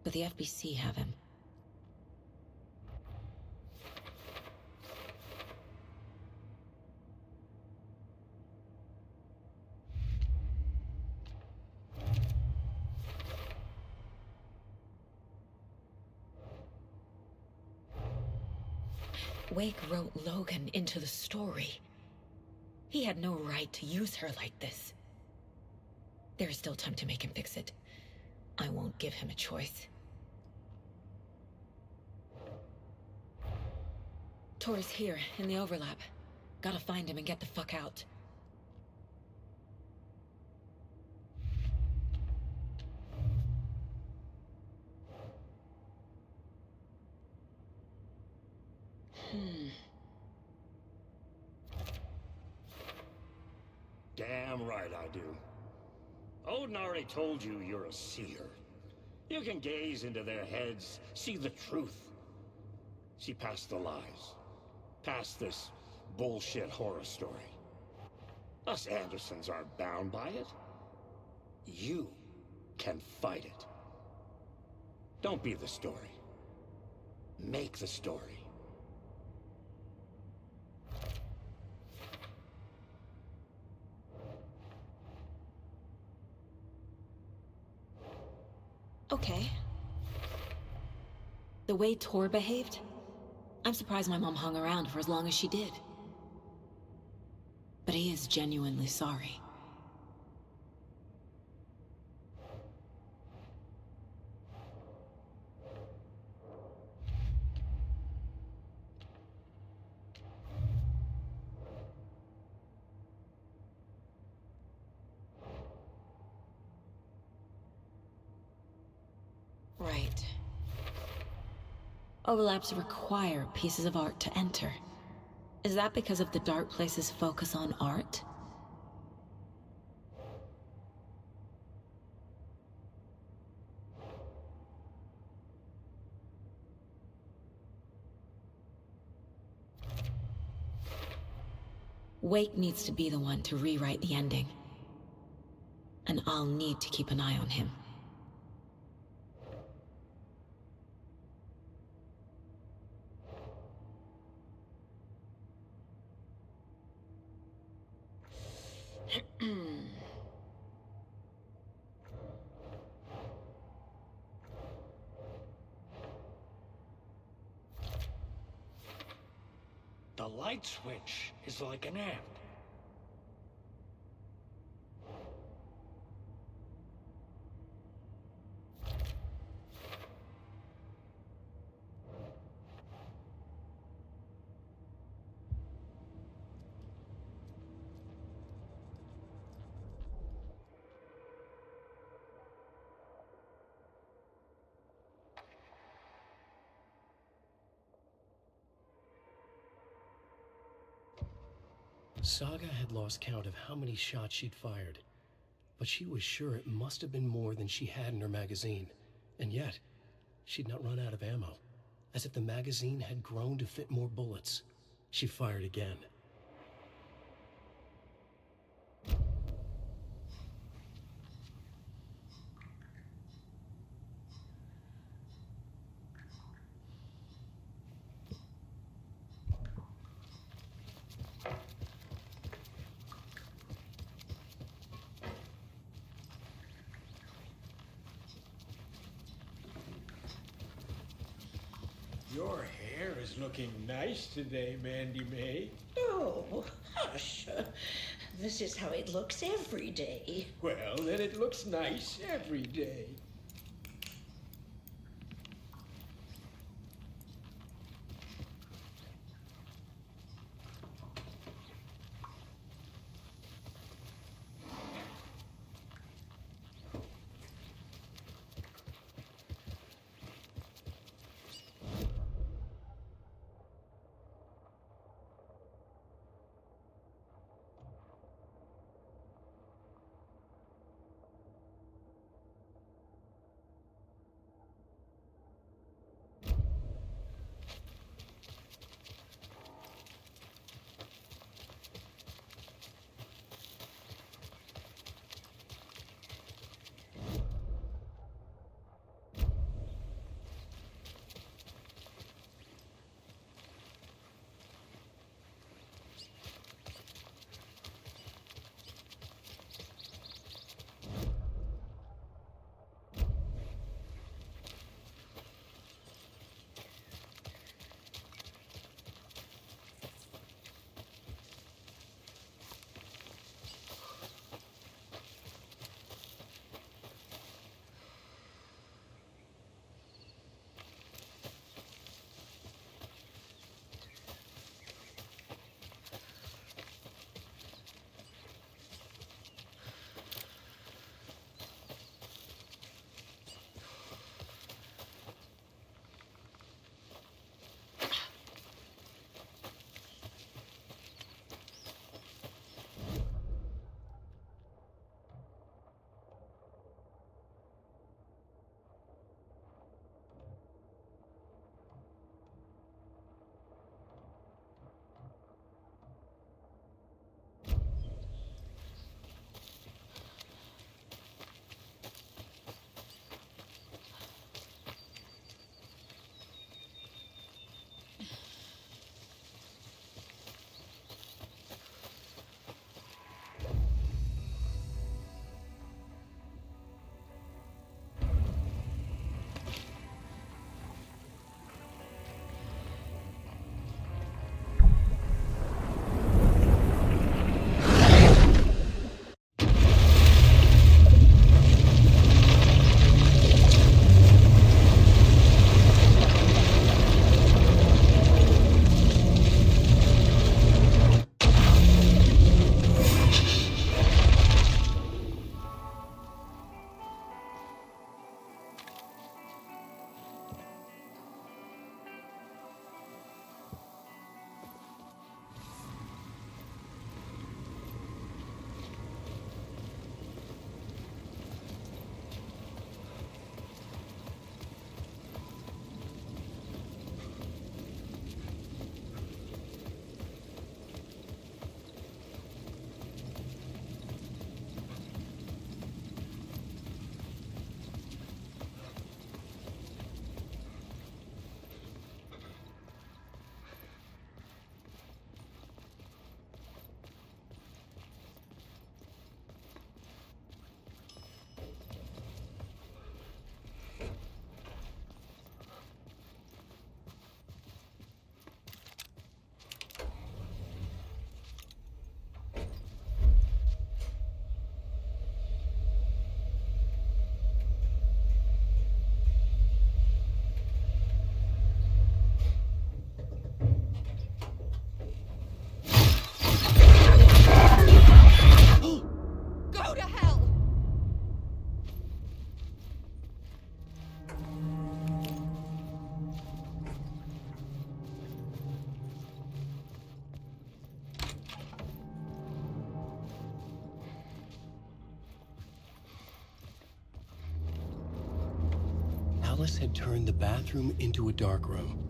but the FBC have him. Wake wrote Logan into the story. He had no right to use her like this. There is still time to make him fix it. I won't give him a choice. Tor's here, in the overlap. Gotta find him and get the fuck out. Damn right I do. Odin already told you you're a seer. You can gaze into their heads, see the truth. See past the lies. Past this bullshit horror story. Us Andersons aren't bound by it. You can fight it. Don't be the story. Make the story. Okay. The way Tor behaved, I'm surprised my mom hung around for as long as she did. But he is genuinely sorry. Right. Overlaps require pieces of art to enter. Is that because of the Dark Place's focus on art? Wake needs to be the one to rewrite the ending. And I'll need to keep an eye on him. The light switch is like an ant. Saga had lost count of how many shots she'd fired, but she was sure it must have been more than she had in her magazine. And yet, she'd not run out of ammo. As if the magazine had grown to fit more bullets. She fired again. Your hair is looking nice today, Mandy May. Oh, hush. This is how it looks every day. Well, then it looks nice every day. Alice had turned the bathroom into a darkroom.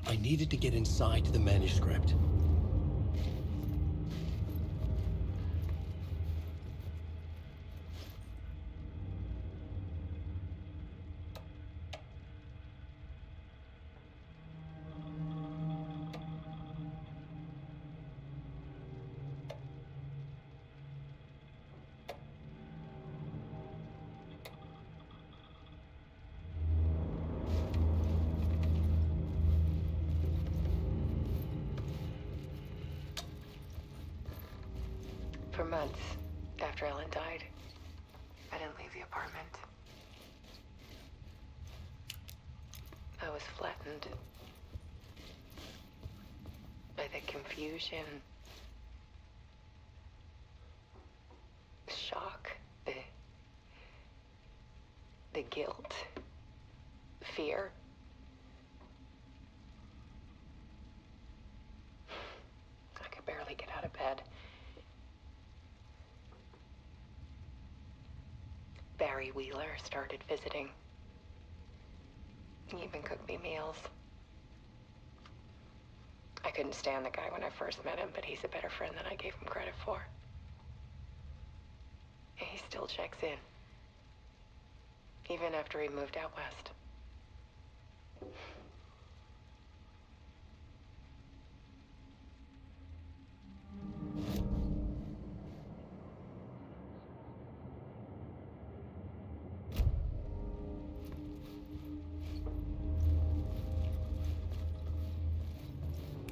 I needed to get inside the manuscript. For months after Ellen died, I didn't leave the apartment. I was flattened by the confusion, shock, the guilt, fear. I could barely get out of bed. Barry Wheeler started visiting. He even cooked me meals. I couldn't stand the guy when I first met him, but he's a better friend than I gave him credit for. He still checks in, even after he moved out west.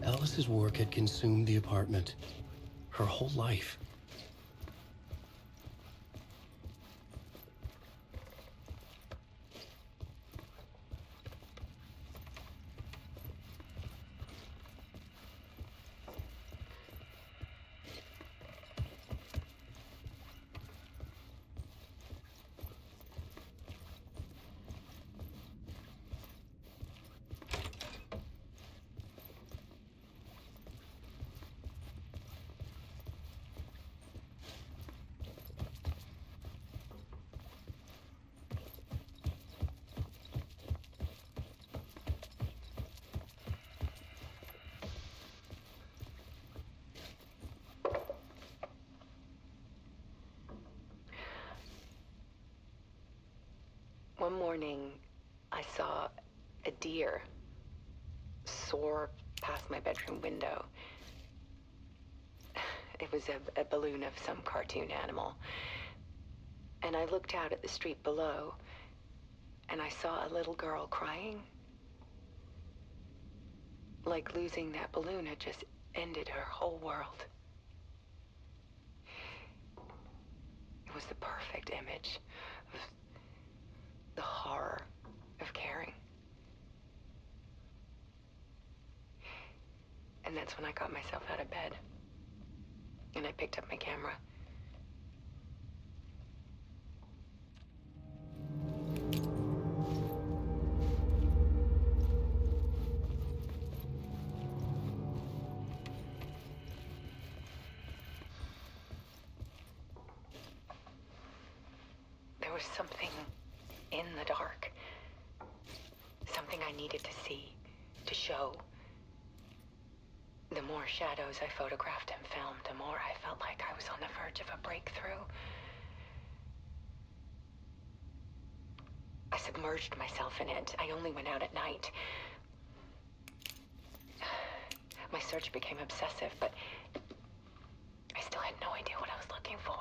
Alice's work had consumed the apartment, her whole life. One morning, I saw a deer soar past my bedroom window. It was a balloon of some cartoon animal. And I looked out at the street below, and I saw a little girl crying. Like losing that balloon had just ended her whole world. It was the perfect image of the horror of caring. And that's when I got myself out of bed. And I picked up my camera. There was something in the dark. Something I needed to see, to show. The more shadows I photographed and filmed, the more I felt like I was on the verge of a breakthrough. I submerged myself in it. I only went out at night. My search became obsessive, but I still had no idea what I was looking for.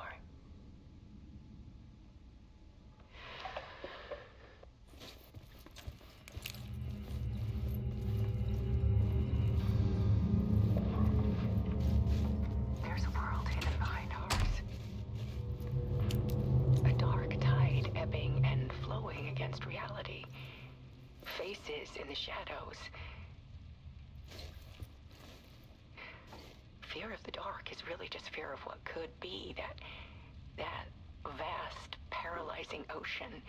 Faces in the shadows. fear of the dark is really just fear of what could be, that vast, paralyzing ocean.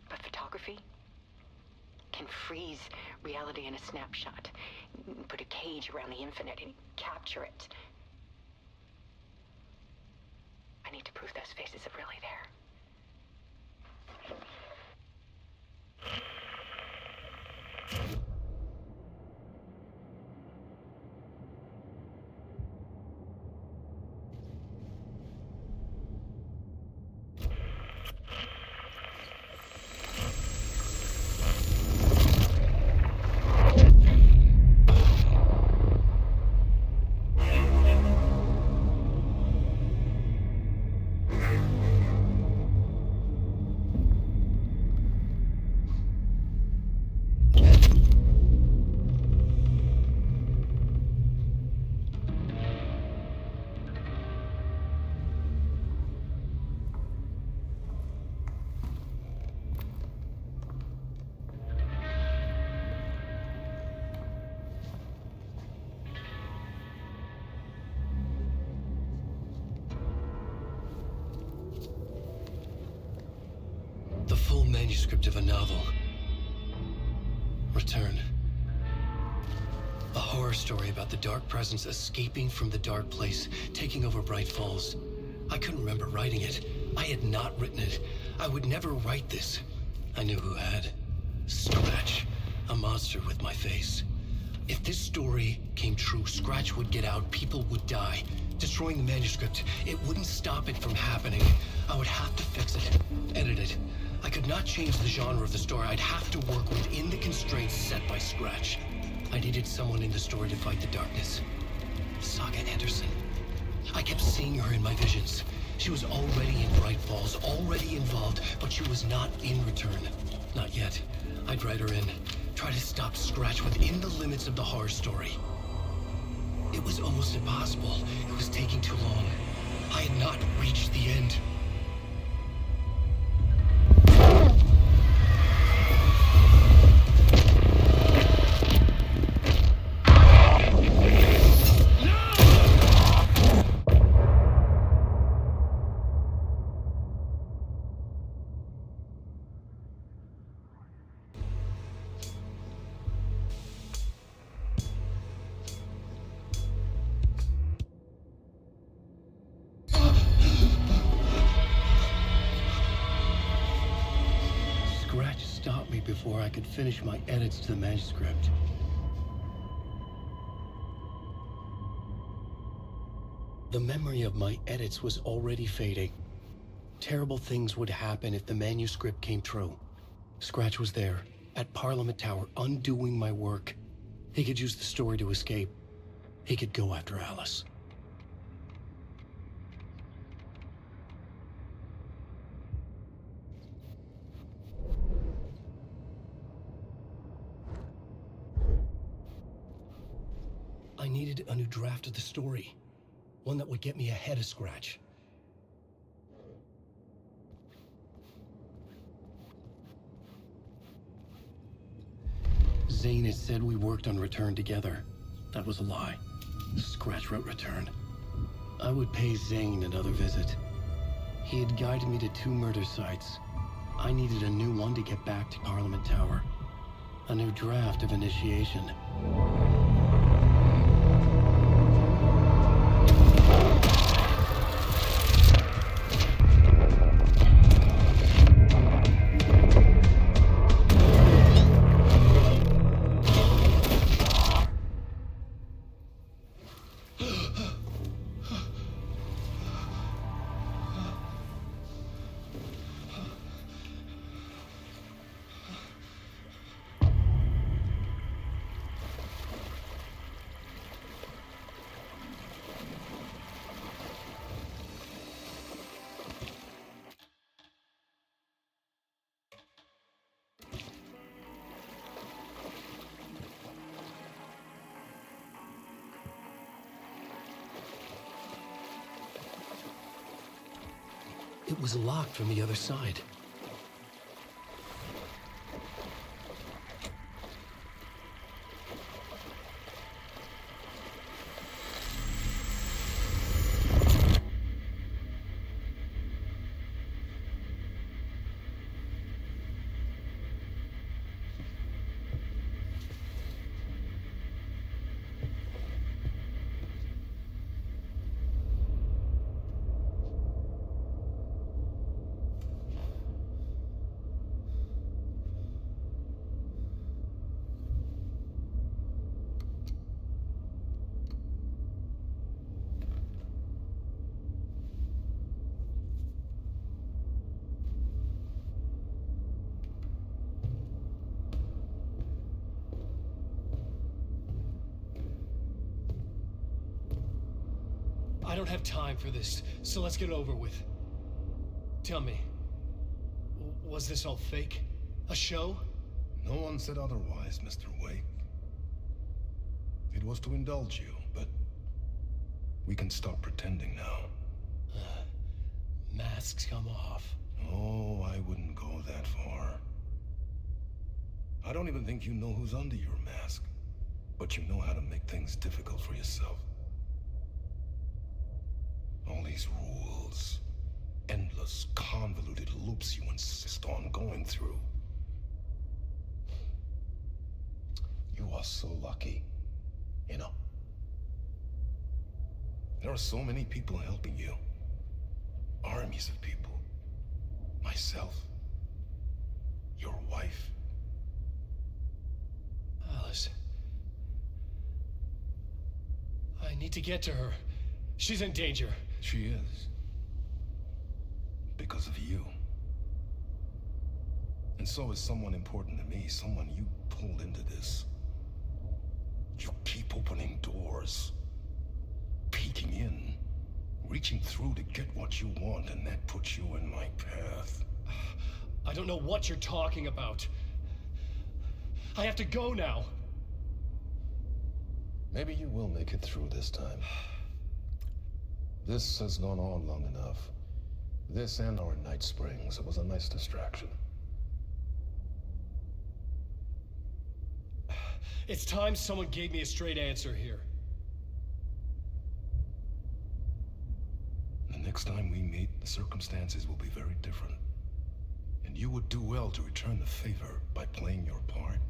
But photography can freeze reality in a snapshot, put a cage around the infinite and capture it. I need to prove those faces are really there. The full manuscript of a novel. Return. A horror story about the dark presence escaping from the dark place, taking over Bright Falls. I couldn't remember writing it. I had not written it. I would never write this. I knew who had. Scratch. A monster with my face. If this story came true, Scratch would get out, people would die. Destroying the manuscript, it wouldn't stop it from happening. I would have to fix it, edit it. I could not change the genre of the story. I'd have to work within the constraints set by Scratch. I needed someone in the story to fight the darkness. Saga Anderson. I kept seeing her in my visions. She was already in Bright Falls, already involved, but she was not in Return. Not yet. I'd write her in. Try to stop Scratch within the limits of the horror story. It was almost impossible. It was taking too long. I had not reached the end. Stopped me before I could finish my edits to the manuscript. The memory of my edits was already fading. Terrible things would happen if the manuscript came true. Scratch was there, at Parliament Tower, undoing my work. He could use the story to escape. He could go after Alice. I needed a new draft of the story. One that would get me ahead of Scratch. Zane had said we worked on Return together. That was a lie. Scratch wrote Return. I would pay Zane another visit. He had guided me to 2 murder sites. I needed a new one to get back to Parliament Tower. A new draft of Initiation. It was locked from the other side. don't have time for this, so let's get it over with. Tell me, was this all fake? A show? No one said otherwise, Mr. Wake. It was to indulge you, but we can stop pretending now. Masks come off. Oh, I wouldn't go that far. I don't even think you know who's under your mask, but you know how to make things difficult for yourself. All these rules, endless, convoluted loops you insist on going through. You are so lucky, you know. There are so many people helping you. Armies of people. Myself. Your wife. Alice. I need to get to her. She's in danger. She is. Because of you. And so is someone important to me, someone you pulled into this. You keep opening doors. Peeking in. Reaching through to get what you want, and that puts you in my path. I don't know what you're talking about. I have to go now. Maybe you will make it through this time. This has gone on long enough. This and our Night Springs. It was a nice distraction. It's time someone gave me a straight answer here. The next time we meet, the circumstances will be very different. And you would do well to return the favor by playing your part.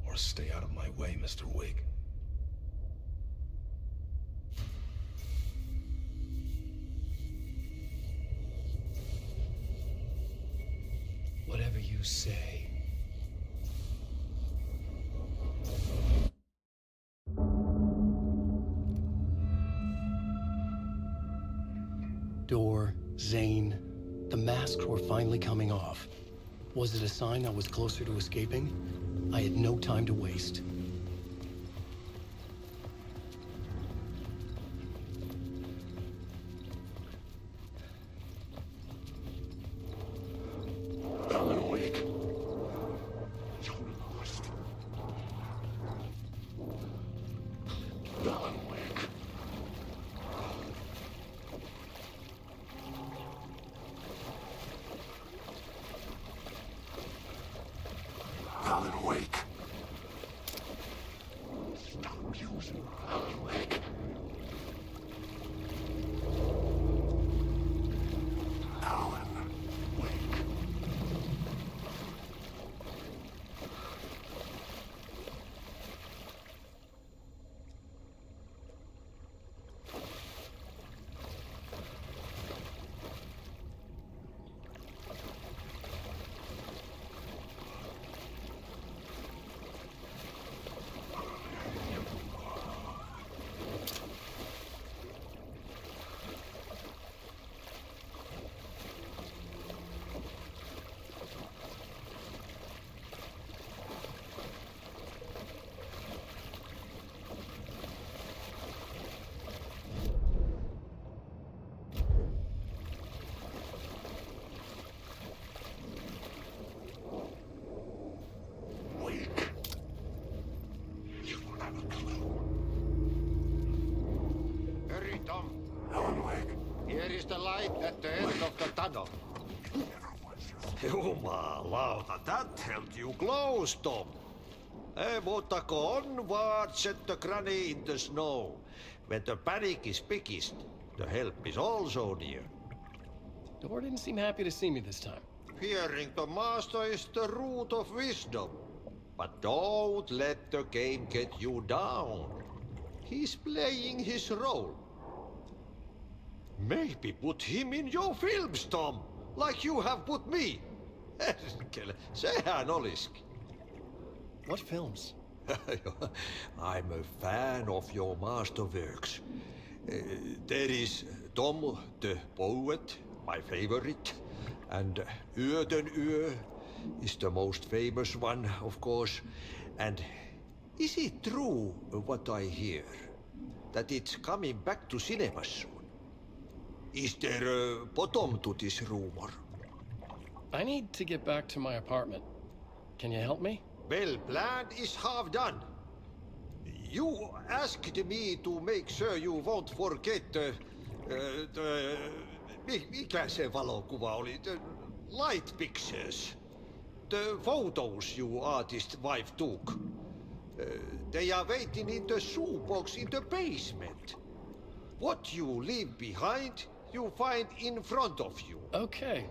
Or stay out of my way, Mr. Wake. Whatever you say. Door, Zane, the masks were finally coming off. Was it a sign I was closer to escaping? I had no time to waste. Alan Wake. You lost. Alan Wake. Alan Wake. Stop using Alan Wake. Alan Wake. Wake. You don't have a clue. Hurry, Tom. Alan Wake. Here is the light at the end of the tunnel. Never was your Jumalauta, that held you close, Tom. Mutta go onward, set the granny in the snow. When the panic is biggest, the help is also near. Door didn't seem happy to see me this time. Fearing the master is the root of wisdom. But don't let the game get you down. He's playing his role. Maybe put him in your films, Tom, like you have put me. Sehän olisikin. What films? I'm a fan of your masterworks. There is Tom the Poet, my favorite, and Yöden Yö is the most famous one, of course. And is it true what I hear? that it's coming back to cinemas soon. Is there a bottom to this rumor? I need to get back to my apartment. Can you help me? Well, plan is half done. You asked me to make sure you won't forget mikä se valokuva oli? The light pictures. The photos your artist wife took. They are waiting in the shoebox in the basement. What you leave behind, you find in front of you. Okay.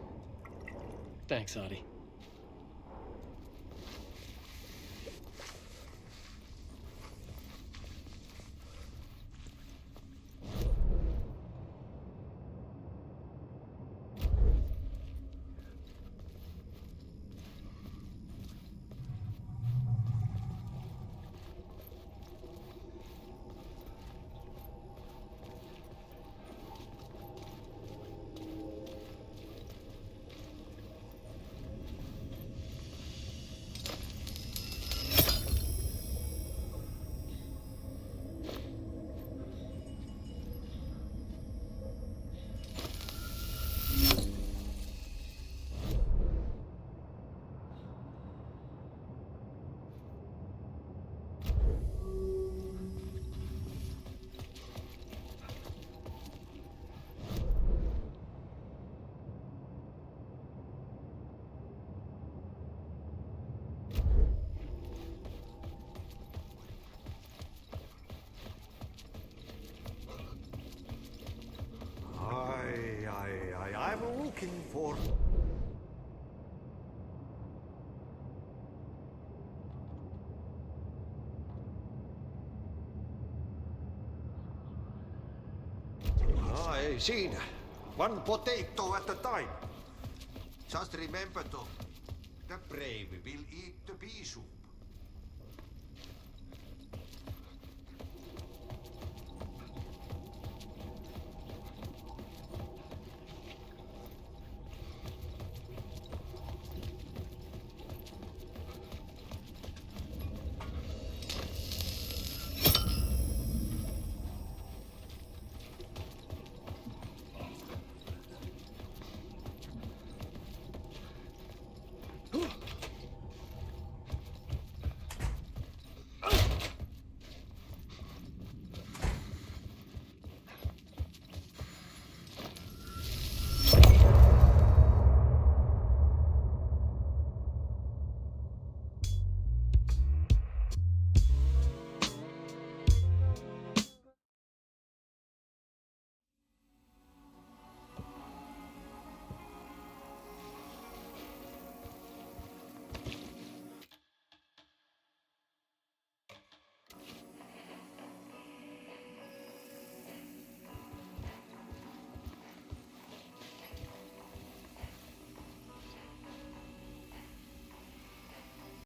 Thanks, Adi. I'm looking for... Ei siinä. One potato at a time. Just remember to... The brave will eat the pea soup.